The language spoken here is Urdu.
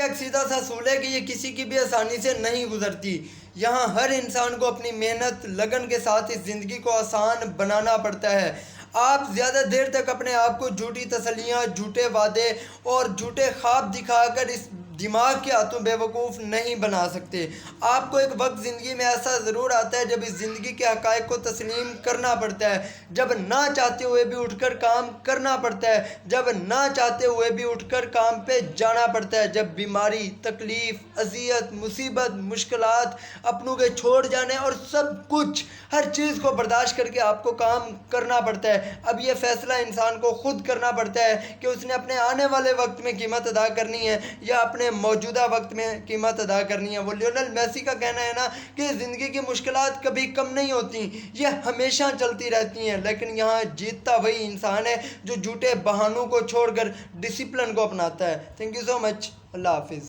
کا ایک سیدھا سا اصول ہے کہ یہ کسی کی بھی آسانی سے نہیں گزرتی۔ یہاں ہر انسان کو اپنی محنت لگن کے ساتھ اس زندگی کو آسان بنانا پڑتا ہے۔ آپ زیادہ دیر تک اپنے آپ کو جھوٹی تسلیاں، جھوٹے وعدے اور جھوٹے خواب دکھا کر اس دماغ کے ہاتھوں بے وقوف نہیں بنا سکتے۔ آپ کو ایک وقت زندگی میں ایسا ضرور آتا ہے جب اس زندگی کے حقائق کو تسلیم کرنا پڑتا ہے، جب نہ چاہتے ہوئے بھی اٹھ کر کام کرنا پڑتا ہے، جب نہ چاہتے ہوئے بھی اٹھ کر کام پہ جانا پڑتا ہے، جب بیماری، تکلیف، اذیت، مصیبت، مشکلات، اپنوں کے چھوڑ جانے اور سب کچھ، ہر چیز کو برداشت کر کے آپ کو کام کرنا پڑتا ہے۔ اب یہ فیصلہ انسان کو خود کرنا پڑتا ہے کہ اس نے اپنے آنے والے وقت میں قیمت ادا کرنی ہے یا اپنے موجودہ وقت میں قیمت ادا کرنی ہے۔ وہ لیونل میسی کا کہنا ہے نا کہ زندگی کی مشکلات کبھی کم نہیں ہوتی، یہ ہمیشہ چلتی رہتی ہیں، لیکن یہاں جیتتا وہی انسان ہے جو جھوٹے بہانوں کو چھوڑ کر ڈسپلن کو اپناتا ہے۔ تھینک یو سو مچ۔ اللہ حافظ۔